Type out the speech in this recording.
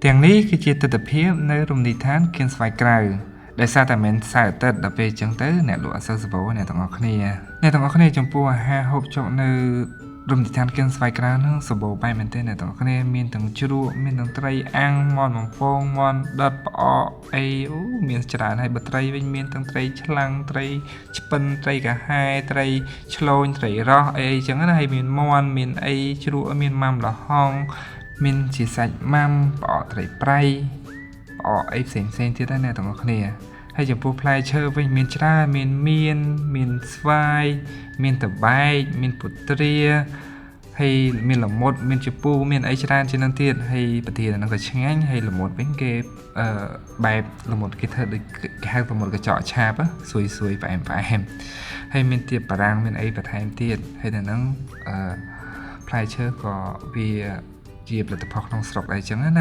ទាំងនេះគឺជាទស្សនវិជ្ជានៅរមណីយដ្ឋានគៀនស្វាយក្រៅដោយសារតែមិនខ្សែអាទិត្យដល់ពេលអញ្ចឹងទៅអ្នកលក់អត់សូវសម្បូរអ្នកទាំងអស់គ្នាចំពោះអាហារហូបចុកនៅរមណីយដ្ឋានគៀនស្វាយក្រៅហ្នឹងសម្បូរបែបមែនទេអ្នកទាំងអស់គ្នាមានទាំងជ្រក់មានទាំងត្រីអាំងមាន់បំពងមាន់ដុតផ្អកអីអូមានច្រើនហើយបើត្រីវិញមានទាំងត្រីឆ្លាំងត្រីឆ្ពិនត្រីកាហែត្រីឆ្លូញត្រីរ៉ស់អីអញ្ចឹងណាហើយមានមាន់មានអីជ្រក់មានម៉ាំល្ហុងមានជាសាច់ម៉ាំផ្អកត្រីប្រៃផ្អកអីផ្សេងទៀតដែរអ្នកទាំងអស់គ្នាហើយចំពោះផ្លែឈើវិញមានច្រើនមានស្វាយមានតបែកមានពុទ្រាហើយមានល្មុតមានជពូមានអីច្រើនជាងនឹងទៀតហើយប្រធានហ្នឹងក៏ឆ្ងាញ់ហើយល្មុតវិញគេបែបល្មុតគេធ្វើដូចគេហៅល្មុតកញ្ចក់ឆាបស្រួយផ្អែមហើយមានទៀតបារាំងមានអីបន្ថែមទៀតហើយដល់ហ្នឹងផ្លែឈើក៏វាជាផលិតផលក្នុងស្រុកដែរអញ្ចឹងណា